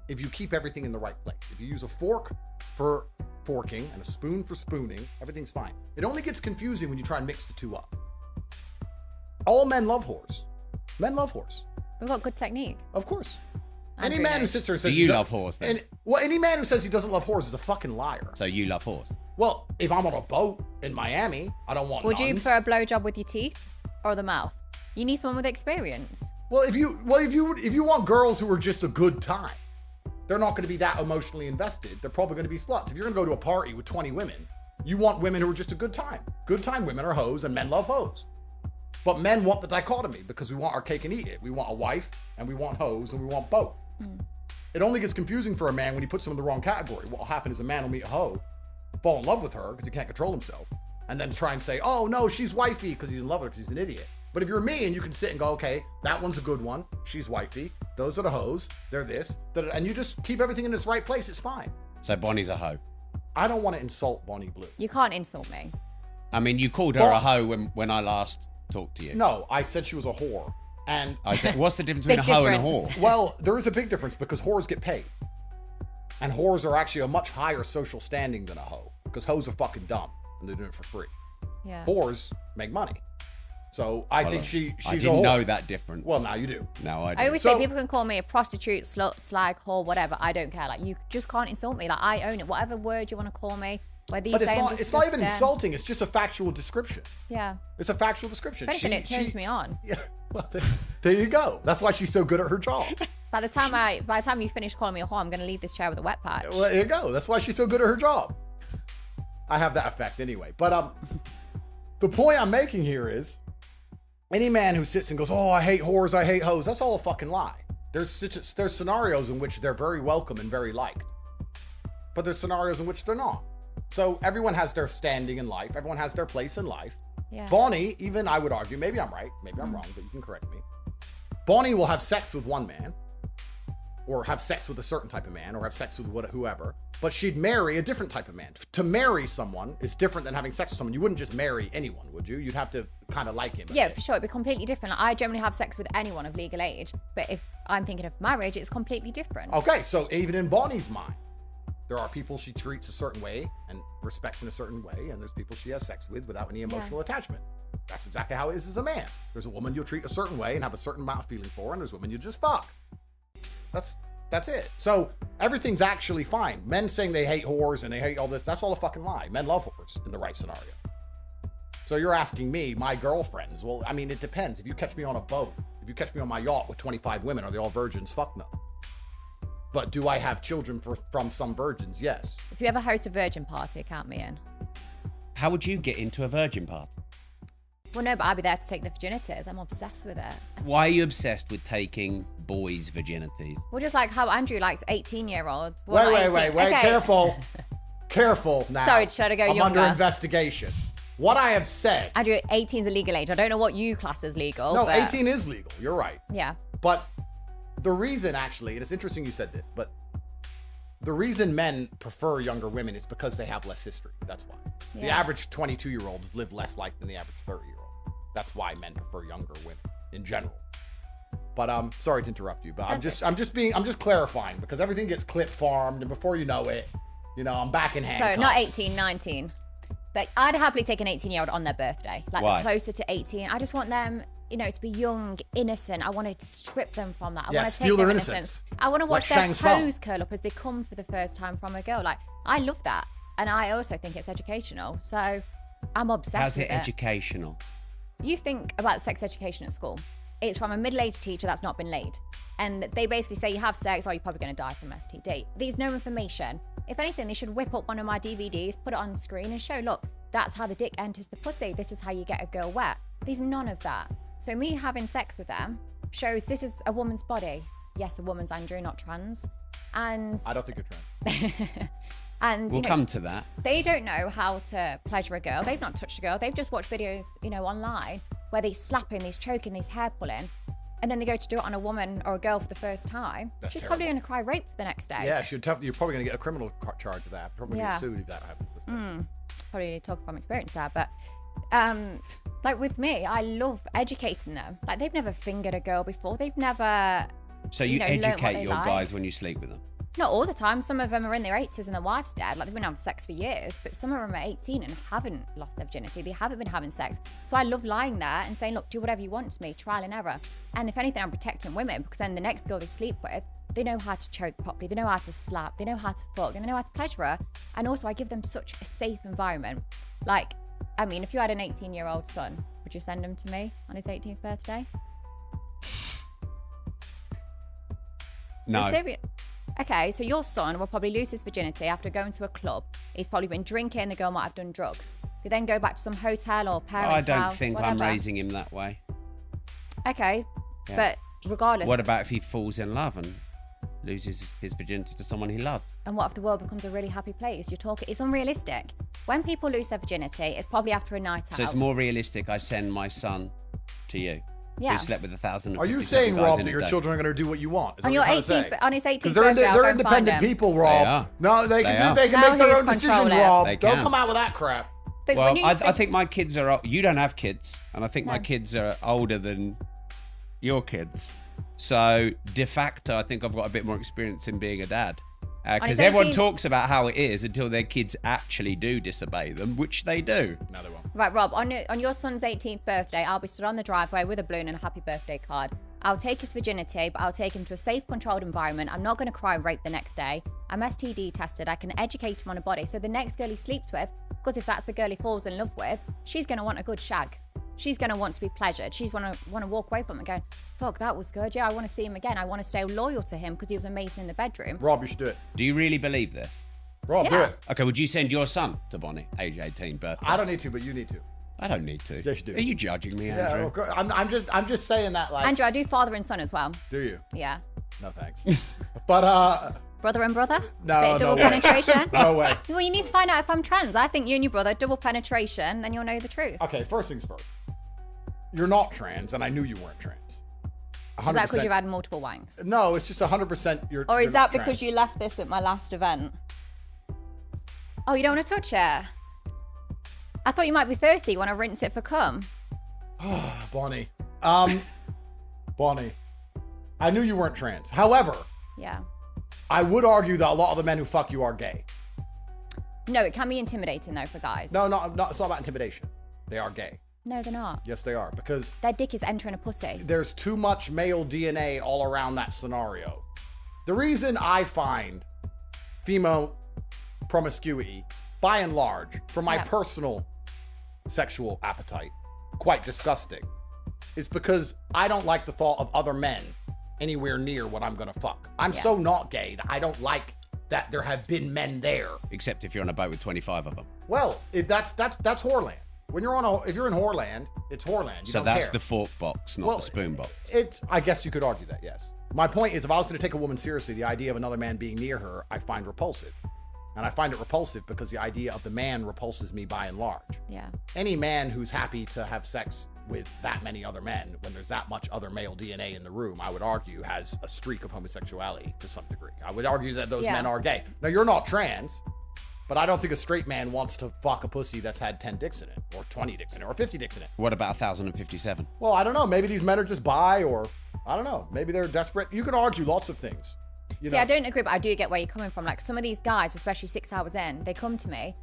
if you keep everything in the right place. If you use a fork for forking and a spoon for spooning, everything's fine. It only gets confusing when you try and mix the two up. All men love whores. Men love whores. We've got good technique. Of course. Andrew Any man who knows. sits there and says Do you love whores then? Any man who says he doesn't love whores is a fucking liar. So you love whores? Well, if I'm on a boat in Miami, I don't want Would you nuns. prefer a blowjob with your teeth or the mouth? You need someone with experience. Well, if you want girls who are just a good time, they're not going to be that emotionally invested. They're probably going to be sluts. If you're going to go to a party with 20 women, you want women who are just a good time. Good time women are hoes, and men love hoes. But men want the dichotomy because we want our cake and eat it. We want a wife, and we want hoes, and we want both. It only gets confusing for a man when he puts them in the wrong category. What will happen is a man will meet a hoe, fall in love with her because he can't control himself, and then try and say, oh no, she's wifey, because he's in love with her because he's an idiot. But if you're me and you can sit and go, okay, that one's a good one, she's wifey, those are the hoes, they're this, and you just keep everything in its right place, it's fine. So Bonnie's a hoe. I don't want to insult Bonnie Blue. You can't insult me. I mean, you called her a hoe when I last talked to you. No, I said she was a whore. And I said, what's the difference between a Big hoe and a difference. whore? well, there is a big difference because whores get paid. And whores are actually a much higher social standing than a hoe because hoes are fucking dumb and they're doing it for free. Yeah. Whores make money. So I think she's I a didn't whore. know that difference. Well, now you do. No, I I do. always So- say people can call me a prostitute, slut, slag, whore, whatever. I don't care. Like, you just can't insult me. Like, I own it. Whatever word you want to call me, whether you But say I'm it's not even disgusting. insulting. It's just a factual description. Yeah. It's a factual description. If anything, it turns me on. Yeah. Well, there you go. That's why she's so good at her job. By the time you finish calling me a whore, I'm going to leave this chair with a wet patch. Well, there you go. That's why she's so good at her job. I have that effect anyway. But the point I'm making here is any man who sits and goes, oh, I hate whores, I hate hoes, that's all a fucking lie. There's scenarios in which they're very welcome and very liked. But there's scenarios in which they're not. So everyone has their standing in life. Everyone has their place in life. Yeah. Bonnie, even I would argue, maybe I'm right, maybe I'm wrong, but you can correct me. Bonnie will have sex with one man, or have sex with a certain type of man, or have sex with whoever, but she'd marry a different type of man. To marry someone is different than having sex with someone. You wouldn't just marry anyone, would you? You'd have to kind of like him. a Yeah, bit. for sure. It'd be completely different. Like, I generally have sex with anyone of legal age. But if I'm thinking of marriage, it's completely different. Okay, so even in Bonnie's mind, there are people she treats a certain way and respects in a certain way, and there's people she has sex with without any emotional attachment. That's exactly how it is as a man. There's a woman you'll treat a certain way and have a certain amount of feeling for, and there's women you just fuck. That's it. So everything's actually fine. Men saying they hate whores and they hate all this, that's all a fucking lie. Men love whores in the right scenario. So you're asking me, my girlfriends, well, I mean, it depends. If you catch me on a boat, if you catch me on my yacht with 25 women, are they all virgins? Fuck no. But do I have children from some virgins? Yes. If you ever host a virgin party, count me in. How would you get into a virgin party? Well, no, but I'll be there to take the virginities. I'm obsessed with it. Why are you obsessed with taking boys' virginities? Well, just like how Andrew likes 18-year-old. Wait. Careful. Careful now. Sorry, should I go I'm younger? under investigation. What I have said. Andrew, 18 is a legal age. I don't know what you class as legal. No, but 18 is legal. You're right. Yeah. But the reason, actually, and it's interesting you said this, but the reason men prefer younger women is because they have less history. That's why. The Yeah. average 22-year-old has lived less life than the average 30-year-old. That's why men prefer younger women in general. But sorry to interrupt you, but I'm just clarifying because everything gets clip farmed, and before you know it, I'm back in handcuffs. So not 18, 19. But I'd happily take an 18-year-old on their birthday. Like, Why? they're closer to 18. I just want them, to be young, innocent. I want to strip them from that. I want to steal take their their innocence. innocence. I want to Like watch their Shang Tsung. toes curl up as they come for the first time from a girl. Like, I love that. And I also think it's educational. So I'm obsessed How's with it it. educational? You think about sex education at school. It's from a middle-aged teacher that's not been laid. And they basically say you have sex, or you're probably going to die from STD. There's no information. If anything, they should whip up one of my DVDs, put it on screen and show, look, that's how the dick enters the pussy. This is how you get a girl wet. There's none of that. So me having sex with them shows this is a woman's body. Yes, a woman's, Andrew, not trans. And I don't think you're trans. and We'll come to that. they don't know how to pleasure a girl. They've not touched a girl. They've just watched videos, online where they're slapping, they're choking, they're hair pulling. And then they go to do it on a woman or a girl for the first time. That's She's terrible. probably going to cry rape the next day. Yeah, you're probably going to get a criminal charge of that. Probably Yeah. get sued if that happens. This time. Probably talk from experience there. But like with me, I love educating them. Like, they've never fingered a girl before. They've never So you learn what educate they your like. guys when you sleep with them. Not all the time. Some of them are in their 80s and their wife's dead. Like, they've been having sex for years, but some of them are 18 and haven't lost their virginity. They haven't been having sex. So I love lying there and saying, look, do whatever you want to me, trial and error. And if anything, I'm protecting women, because then the next girl they sleep with, they know how to choke properly, they know how to slap, they know how to fuck, and they know how to pleasure her. And also, I give them such a safe environment. Like, I mean, if you had an 18-year-old son, would you send him to me on his 18th birthday? No. So okay, so your son will probably lose his virginity after going to a club. He's probably been drinking, the girl might have done drugs. They then go back to some hotel or parents' I house, don't think whatever. I'm raising him that way. Okay, Yeah. but regardless. What about if he falls in love and loses his virginity to someone he loved? And what if the world becomes a really happy place? You're talking, it's unrealistic. When people lose their virginity, it's probably after a night out. So it's more realistic I send my son to you. Yeah. Who slept with 1,000. Are you saying, Rob, that your children are going to do what you want? Is that On what your you're trying to 18th, say? on his 18th Because birthday, I'll they're go and find independent him. people, Rob. They are. No, they They can are. make Now their who's own decisions, controlling? Rob. They Don't can. come out with that crap. But Well, when you I think- think my kids are. You don't have kids, and I think my No. kids are older than your kids. So de facto, I think I've got a bit more experience in being a dad. Because his everyone 18th talks about how it is until their kids actually do disobey them, which they do. No, they won't. Right, Rob, on your son's 18th birthday, I'll be stood on the driveway with a balloon and a happy birthday card. I'll take his virginity, but I'll take him to a safe, controlled environment. I'm not going to cry and rape the next day. I'm STD tested. I can educate him on a body. So the next girl he sleeps with, because if that's the girl he falls in love with, she's going to want a good shag. She's going to want to be pleasured. She's want to walk away from it going, fuck, that was good. Yeah, I want to see him again. I want to stay loyal to him because he was amazing in the bedroom. Rob, you should do it. Do you really believe this? Rob, do Yeah. it. Okay, would you send your son to Bonnie, age 18, birthday? I don't need to, but you need to. I don't need to. Yes, you do. Are you judging me, Yeah, Andrew? okay. I'm just saying that, like, Andrew, I do father and son as well. do you? Yeah. No, thanks. But, Brother and brother? No, Bit of double no way. penetration? no way. Well, you need to find out if I'm trans. I think you and your brother, double penetration, then you'll know the truth. Okay, first things first. You're not trans, and I knew you weren't trans. 100%. Is that because you've had multiple wanks? No, it's just 100% you're. Or you're is not that because trans. you left this at my last event? Oh, you don't want to touch it? I thought you might be thirsty. You want to rinse it for cum? Bonnie. Bonnie. I knew you weren't trans. However, Yeah. I would argue that a lot of the men who fuck you are gay. No, it can be intimidating though for guys. No, it's not about intimidation. They are gay. No, they're not. Yes, they are. Because Their dick is entering a pussy. there's too much male DNA all around that scenario. The reason I find female promiscuity, by and large, from my Yeah. personal sexual appetite, quite disgusting, is because I don't like the thought of other men anywhere near what I'm gonna fuck. I'm Yeah. so not gay that I don't like that there have been men there. Except if you're on a boat with 25 of them. Well, if that's whoreland. When you're if you're in whoreland, it's whoreland. You So don't that's care. the fork box, not the spoon box. I guess you could argue that, yes. My point is, if I was going to take a woman seriously, the idea of another man being near her, I find repulsive. And I find it repulsive because the idea of the man repulses me by and large. Yeah. Any man who's happy to have sex with that many other men, when there's that much other male DNA in the room, I would argue has a streak of homosexuality to some degree. I would argue that those Yeah. men are gay. Now, you're not trans, but I don't think a straight man wants to fuck a pussy that's had 10 dicks in it, or 20 dicks in it, or 50 dicks in it. What about 1,057? Well, I don't know. Maybe these men are just bi, or I don't know. Maybe they're desperate. You can argue lots of things. You See, know? I don't agree, but I do get where you're coming from. Like some of these guys, especially 6 hours in, they come to me.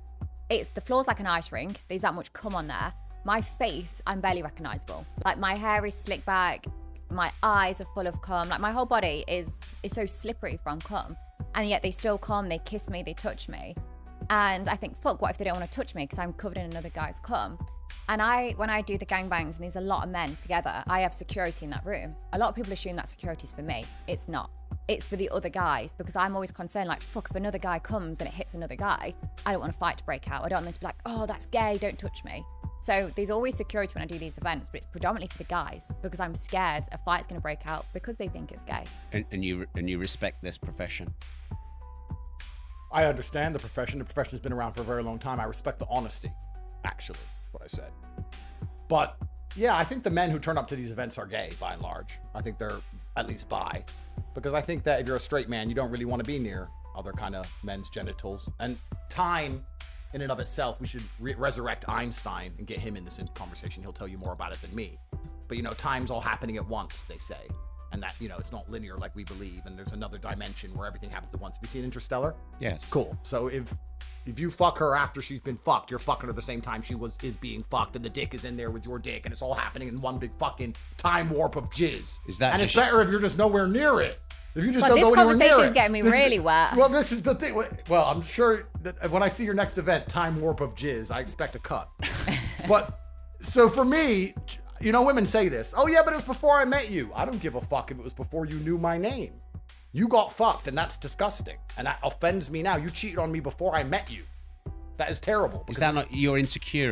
The floor's like an ice rink. There's that much cum on there. My face, I'm barely recognizable. Like my hair is slicked back. My eyes are full of cum. Like my whole body is so slippery from cum. And yet they still come, they kiss me, they touch me. And I think, fuck, what if they don't want to touch me because I'm covered in another guy's cum? And when I do the gangbangs and there's a lot of men together, I have security in that room. A lot of people assume that security's for me. It's not. It's for the other guys because I'm always concerned, like, fuck, if another guy comes and it hits another guy, I don't want a fight to break out. I don't want them to be like, oh, that's gay, don't touch me. So there's always security when I do these events, but it's predominantly for the guys because I'm scared a fight's going to break out because they think it's gay. And you respect this profession. I understand the profession. The profession has been around for a very long time. I respect the honesty, actually, what I said. But yeah, I think the men who turn up to these events are gay, by and large. I think they're at least bi. Because I think that if you're a straight man, you don't really want to be near other kind of men's genitals. And time, in and of itself, we should resurrect Einstein and get him in this conversation. He'll tell you more about it than me. But, you know, time's all happening at once, they say. and that, you know, it's not linear like we believe, and there's another dimension where everything happens at once. Have you seen Interstellar? Yes. Cool. So if you fuck her after she's been fucked, you're fucking her the same time she is being fucked, and the dick is in there with your dick, and it's all happening in one big fucking time warp of jizz. Is that and just- it's better if you're just nowhere near it. If you just But don't this go anywhere near it. conversation is getting me really wet. Well, this is the thing. Well, I'm sure that when I see your next event, time warp of jizz, I expect a cut. But so for me, you know, women say this. Oh yeah, but it was before I met you. I don't give a fuck if it was before you knew my name. You got fucked, and that's disgusting, and that offends me now. You cheated on me before I met you. That is terrible. Is that not your insecurity?